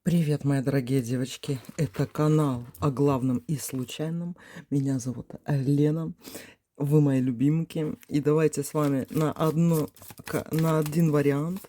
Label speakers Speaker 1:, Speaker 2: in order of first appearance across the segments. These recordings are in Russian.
Speaker 1: Привет, мои дорогие девочки! Это канал о главном и случайном. Меня зовут Лена. Вы мои любимки. И давайте с вами на один вариант,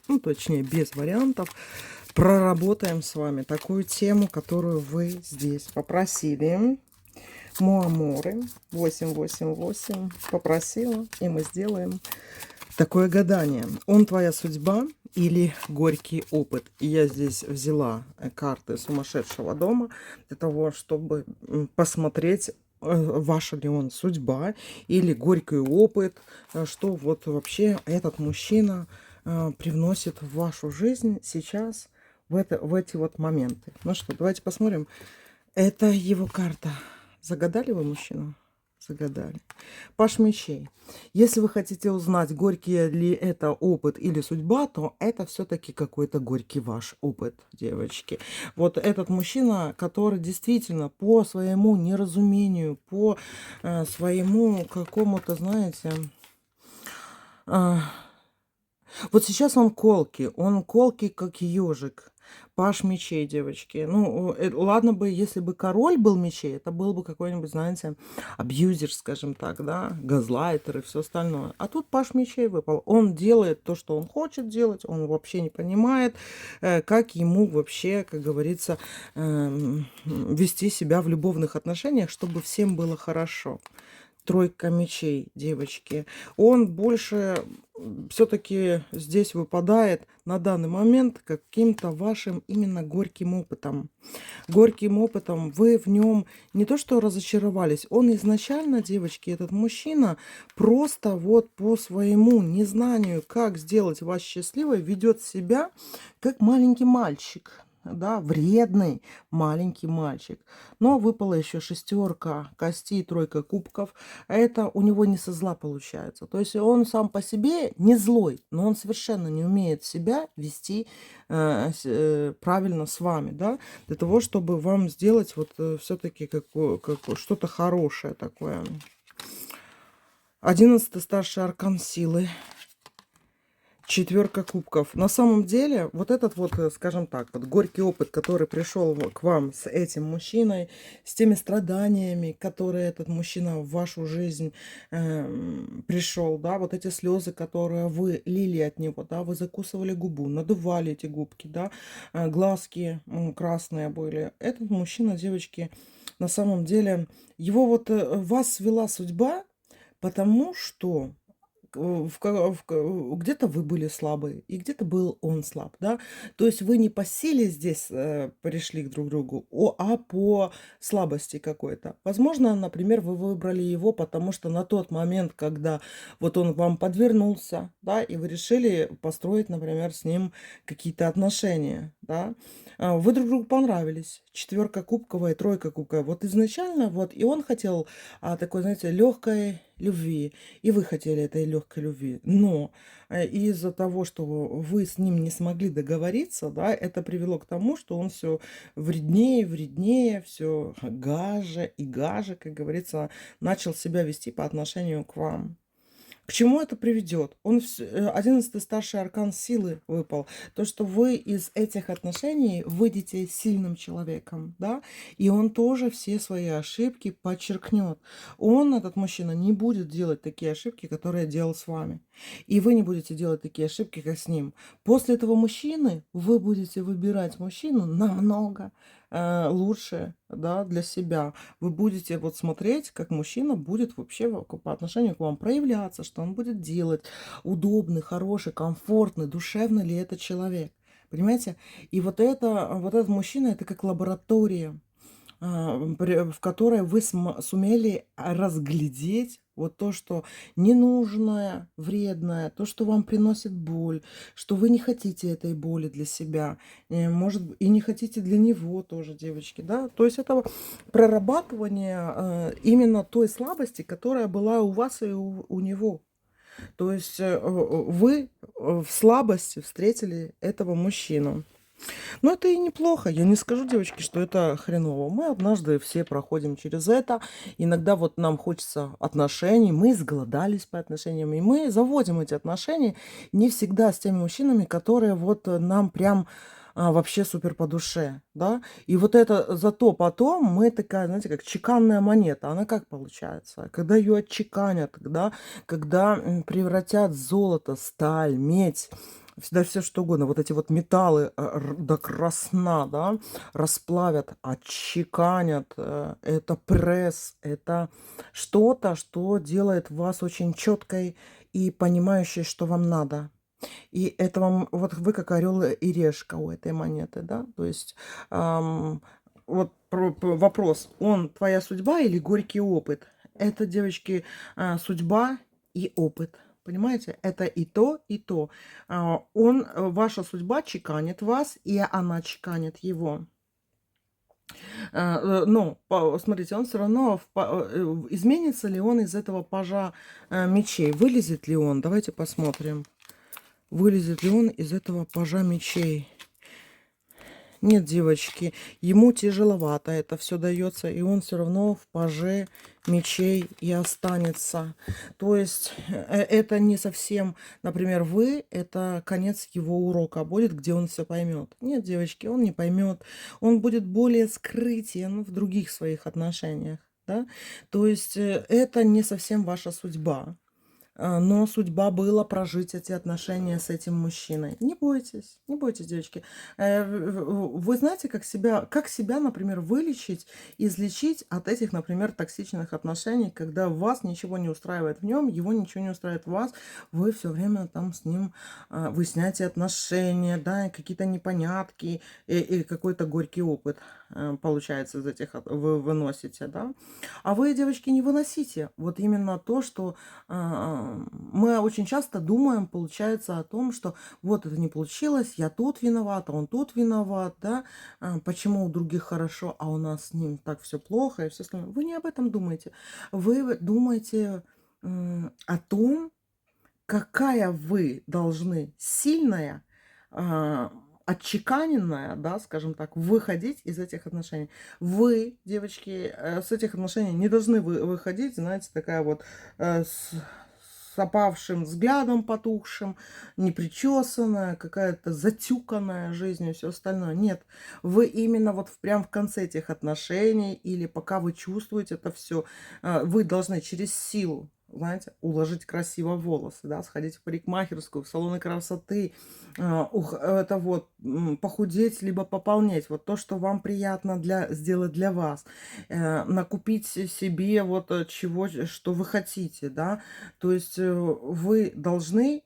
Speaker 1: ну точнее без вариантов, проработаем с вами такую тему, которую вы здесь попросили. Муаморы 888 попросила, и мы сделаем такое гадание. Он твоя судьба или горький опыт? И я здесь взяла карты сумасшедшего дома для того, чтобы посмотреть, ваша ли он судьба или горький опыт, что вот вообще этот мужчина привносит в вашу жизнь сейчас, в эти вот моменты. Ну что, давайте посмотрим. Это его карта. Загадали вы мужчину? Загадали. Паш мечей. Если вы хотите узнать, горький ли это опыт или судьба, то это все-таки какой-то горький ваш опыт, девочки. Вот этот мужчина, который действительно по своему неразумению, по своему какому-то, знаете, вот сейчас он колкий, как ежик. Паш мечей, девочки. Ну, ладно бы, если бы король был мечей, это был бы какой-нибудь, знаете, абьюзер, скажем так, да, газлайтер и все остальное. А тут Паш мечей выпал. Он делает то, что он хочет делать, он вообще не понимает, как ему вообще, как говорится, вести себя в любовных отношениях, чтобы всем было хорошо. Тройка мечей, девочки. Он больше все-таки здесь выпадает на данный момент каким-то вашим именно горьким опытом. Горьким опытом вы в нем не то что разочаровались, он изначально, девочки, этот мужчина просто вот по своему незнанию, как сделать вас счастливой, ведет себя как маленький мальчик. Да, вредный маленький мальчик. Но выпала еще шестерка костей, тройка кубков. Это у него не со зла получается. То есть он сам по себе не злой, но он совершенно не умеет себя вести правильно с вами, да, для того, чтобы вам сделать вот все-таки что-то хорошее такое. 11-й старший аркан силы. Четверка кубков. На самом деле, вот этот вот, скажем так, вот горький опыт, который пришел к вам с этим мужчиной, с теми страданиями, которые этот мужчина в вашу жизнь пришел, да, вот эти слезы, которые вы лили от него, да, вы закусывали губу, надували эти губки, да, глазки красные были. Этот мужчина, девочки, на самом деле, его вот вас свела судьба, потому что где-то вы были слабы, и где-то был он слаб, да. То есть вы не по силе здесь пришли к друг другу, а по слабости какой-то. Возможно, например, вы выбрали его, потому что на тот момент, когда вот он вам подвернулся, да, и вы решили построить, например, с ним какие-то отношения, да, вы друг другу понравились. Четверка кубковая, тройка кубковая. Вот изначально, вот, и он хотел такой, знаете, легкой любви. И вы хотели этой легкой любви. Но из-за того, что вы с ним не смогли договориться, да, это привело к тому, что он все вреднее, вреднее, все гаже и гаже, как говорится, начал себя вести по отношению к вам. К чему это приведет? 11-й старший аркан силы выпал. То, что вы из этих отношений выйдете сильным человеком, да, и он тоже все свои ошибки подчеркнет. Он, этот мужчина, не будет делать такие ошибки, которые делал с вами. И вы не будете делать такие ошибки, как с ним. После этого мужчины вы будете выбирать мужчину намного лучше, да, для себя. Вы будете вот смотреть, как мужчина будет вообще по отношению к вам проявляться, что он будет делать, удобный, хороший, комфортный, душевный ли это человек. Понимаете? И вот этот мужчина, это как лаборатория, в которой вы сумели разглядеть вот то, что ненужное, вредное, то, что вам приносит боль, что вы не хотите этой боли для себя, может, и не хотите для него тоже, девочки, да. То есть это прорабатывание именно той слабости, которая была у вас и у него. То есть вы в слабости встретили этого мужчину. Но это и неплохо. Я не скажу, девочки, что это хреново. Мы однажды все проходим через это. Иногда вот нам хочется отношений. Мы изголодались по отношениям. И мы заводим эти отношения не всегда с теми мужчинами, которые вот нам прям вообще супер по душе, да. И вот это зато потом мы такая, знаете, как чеканная монета. Она как получается? Когда ее отчеканят, когда превратят золото, сталь, медь, всегда все что угодно, вот эти вот металлы до красна, да, расплавят, отчеканят. Это пресс, это что-то, что делает вас очень четкой и понимающей, что вам надо. И это вам, вот вы как орел и решка у этой монеты, да? То есть ам, вот вопрос, он твоя судьба или горький опыт? Это, девочки, судьба и опыт. Понимаете? Это и то, и то. Ваша судьба чеканит вас, и она чеканит его. Но, смотрите, он все равно, изменится ли он из этого пажа мечей? Вылезет ли он? Давайте посмотрим. Вылезет ли он из этого пажа мечей? Нет, девочки, ему тяжеловато это все дается, и он все равно в паже мечей и останется. То есть это не совсем, например, это конец его урока будет, где он все поймет. Нет, девочки, он не поймет. Он будет более скрытен в других своих отношениях. Да? То есть это не совсем ваша судьба. Но судьба была прожить эти отношения с этим мужчиной. Не бойтесь, девочки. Вы знаете, как себя, например, вылечить, излечить от этих, например, токсичных отношений, когда вас ничего не устраивает в нем, его ничего не устраивает в вас, вы все время там с ним выясняете отношения, да, и какие-то непонятки, и какой-то горький опыт получается из этих, вы выносите, да. А вы, девочки, не выносите вот именно то, что мы очень часто думаем, получается, о том, что вот это не получилось, я тут виноват, он тут виноват, да, почему у других хорошо, а у нас с ним так все плохо и все остальное. Вы не об этом думаете. Вы думаете о том, какая вы должны сильная, отчеканенная, да, скажем так, выходить из этих отношений. Вы, девочки, с этих отношений не должны выходить, знаете, такая вот с опавшим взглядом, потухшим, непричесанная, какая-то затюканная жизнь и все остальное. Нет, вы именно вот прям в конце этих отношений или пока вы чувствуете это все, вы должны через силу, знаете, уложить красиво волосы, да, сходить в парикмахерскую, в салоны красоты, это вот похудеть, либо пополнеть, вот то, что вам приятно сделать для вас, накупить себе вот чего, что вы хотите, да, то есть вы должны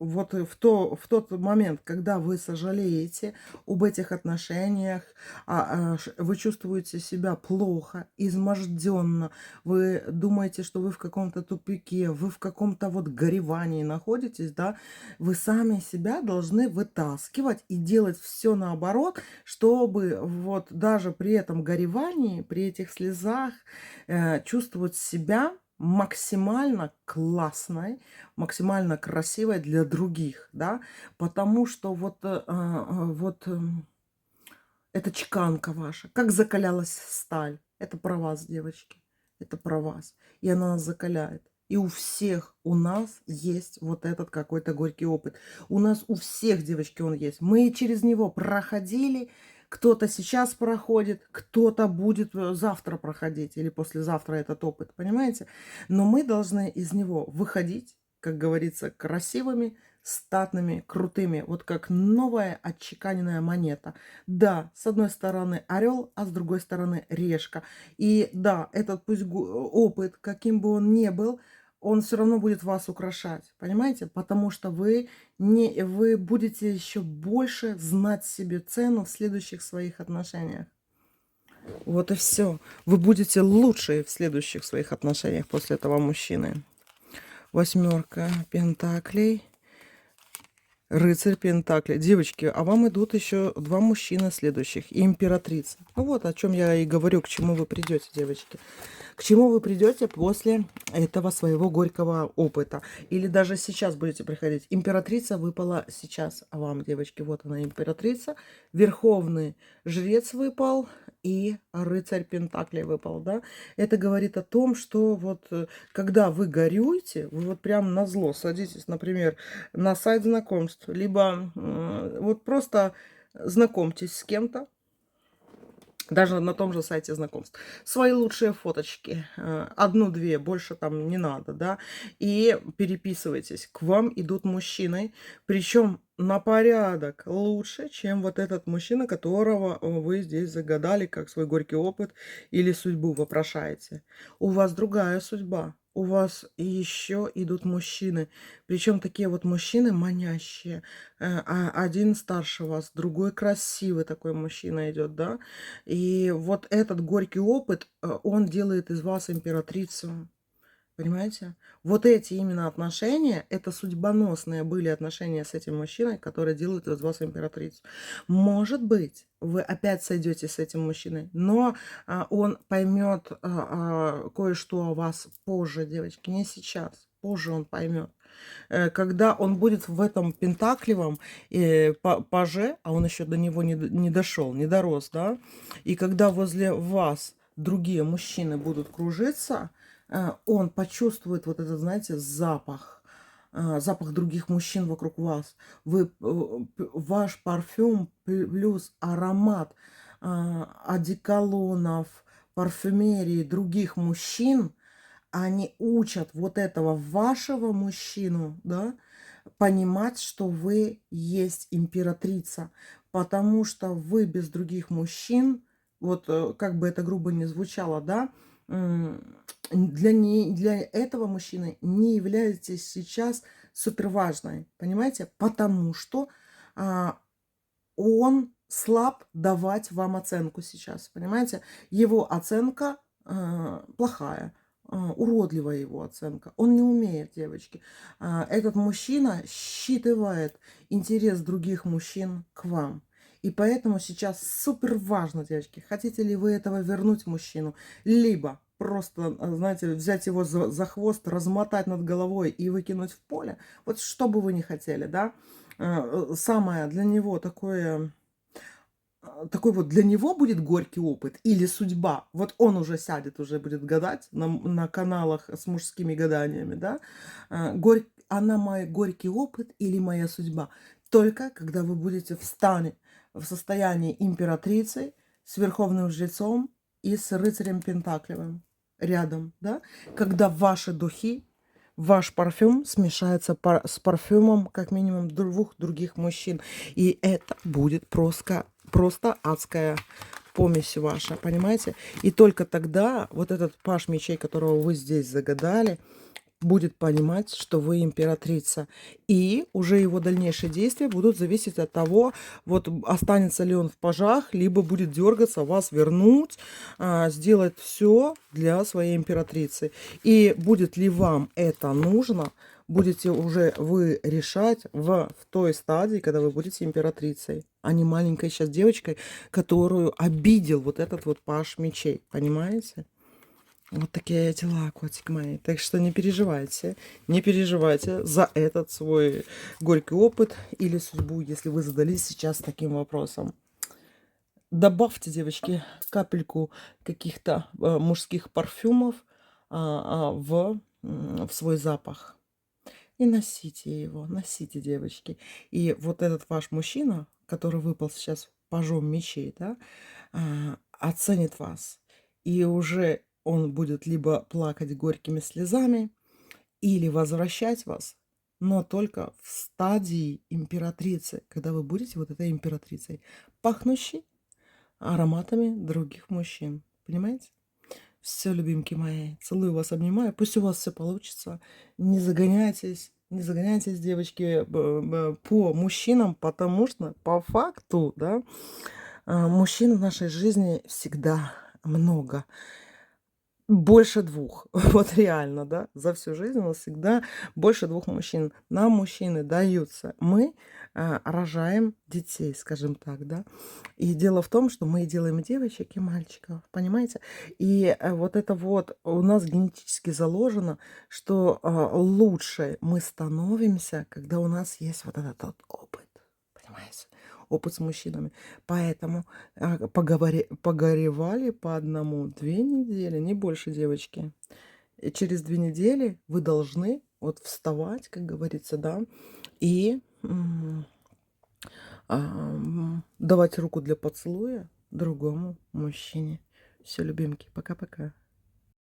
Speaker 1: вот в тот момент, когда вы сожалеете об этих отношениях, вы чувствуете себя плохо, изможденно, вы думаете, что вы в каком-то тупике, вы в каком-то вот горевании находитесь, да, вы сами себя должны вытаскивать и делать все наоборот, чтобы вот даже при этом горевании, при этих слезах чувствовать себя максимально классной, максимально красивой для других, да, потому что эта чеканка ваша, как закалялась сталь, это про вас, девочки, это про вас, и она нас закаляет. И у всех у нас есть вот этот какой-то горький опыт. У нас у всех, девочки, он есть. Мы через него проходили, кто-то сейчас проходит, кто-то будет завтра проходить или послезавтра этот опыт, понимаете? Но мы должны из него выходить, как говорится, красивыми, статными, крутыми, вот как новая отчеканенная монета. Да, с одной стороны орел, а с другой стороны решка. И да, этот пусть опыт, каким бы он ни был, он все равно будет вас украшать, понимаете? Потому что вы будете еще больше знать себе цену в следующих своих отношениях. Вот и все. Вы будете лучшие в следующих своих отношениях после этого мужчины. Восьмерка пентаклей. Рыцарь Пентакли. Девочки, а вам идут еще два мужчины следующих. И императрица. Ну вот, о чем я и говорю, к чему вы придете, девочки. К чему вы придете после этого своего горького опыта. Или даже сейчас будете приходить. Императрица выпала сейчас вам, девочки. Вот она, императрица. Верховный жрец выпал. И рыцарь Пентаклей выпал, да. Это говорит о том, что вот когда вы горюете, вы вот прям назло садитесь, например, на сайт знакомств, либо вот просто знакомьтесь с кем-то, даже на том же сайте знакомств. Свои лучшие фоточки, одну-две, больше там не надо, да, и переписывайтесь. К вам идут мужчины, причем на порядок лучше, чем вот этот мужчина, которого вы здесь загадали, как свой горький опыт или судьбу вопрошаете. У вас другая судьба. У вас еще идут мужчины, причем такие вот мужчины манящие. Один старше вас, другой красивый такой мужчина идет, да, и вот этот горький опыт, он делает из вас императрицу. Понимаете? Вот эти именно отношения, это судьбоносные были отношения с этим мужчиной, которые делают из вас императрицу. Может быть, вы опять сойдете с этим мужчиной, но он поймет кое-что о вас позже, девочки, не сейчас. Позже он поймет. Когда он будет в этом пентаклевом паже, а он еще до него не дошел, не дорос, да, и когда возле вас другие мужчины будут кружиться, он почувствует вот этот, знаете, запах, запах других мужчин вокруг вас. Ваш парфюм плюс аромат одеколонов, парфюмерии других мужчин, они учат вот этого вашего мужчину, да, понимать, что вы есть императрица, потому что вы без других мужчин, вот как бы это грубо не звучало, да, для этого мужчины не являетесь сейчас суперважной, понимаете, потому что он слаб давать вам оценку сейчас, понимаете, его оценка плохая. Уродливая его оценка. Он не умеет, девочки. Этот мужчина считывает интерес других мужчин к вам. И поэтому сейчас супер важно, девочки, хотите ли вы этого вернуть мужчину, либо просто, знаете, взять его за хвост, размотать над головой и выкинуть в поле. Вот что бы вы ни хотели, да. Самое для него такое... Такой вот для него будет горький опыт или судьба. Вот он уже сядет, уже будет гадать на каналах с мужскими гаданиями, да. Она мой горький опыт или моя судьба. Только когда вы будете в состоянии императрицы с верховным жрецом и с рыцарем Пентаклевым рядом, да. Когда ваши духи, ваш парфюм смешается с парфюмом как минимум двух других мужчин. И это будет просто адская помесь ваша, понимаете? И только тогда вот этот паж мечей, которого вы здесь загадали, будет понимать, что вы императрица. И уже его дальнейшие действия будут зависеть от того, вот останется ли он в пажах, либо будет дергаться, вас вернуть, сделать все для своей императрицы. И будет ли вам это нужно, будете уже вы решать в той стадии, когда вы будете императрицей, а не маленькой сейчас девочкой, которую обидел вот этот вот паж мечей. Понимаете? Вот такие дела, котик мои. Так что не переживайте за этот свой горький опыт или судьбу, если вы задались сейчас таким вопросом. Добавьте, девочки, капельку каких-то мужских парфюмов в свой запах. И носите его, носите, девочки. И вот этот ваш мужчина, который выпал сейчас пажом мечей, да, оценит вас. И уже он будет либо плакать горькими слезами, или возвращать вас, но только в стадии императрицы, когда вы будете вот этой императрицей, пахнущей ароматами других мужчин. Понимаете? Все, любимки мои, целую вас, обнимаю. Пусть у вас все получится. Не загоняйтесь, не загоняйтесь, девочки, по мужчинам, потому что по факту, да, мужчин в нашей жизни всегда много. Больше двух. Вот реально, да. За всю жизнь у нас всегда больше двух мужчин. Нам мужчины даются. Мы рожаем детей, скажем так, да. И дело в том, что мы делаем девочек и мальчиков, понимаете? И вот это вот у нас генетически заложено, что лучше мы становимся, когда у нас есть вот этот вот опыт, понимаете? Опыт с мужчинами. Поэтому погоревали по одному 2 недели, не больше, девочки. И через 2 недели вы должны вот вставать, как говорится, да, и давать руку для поцелуя другому мужчине. Все, любимки, пока-пока.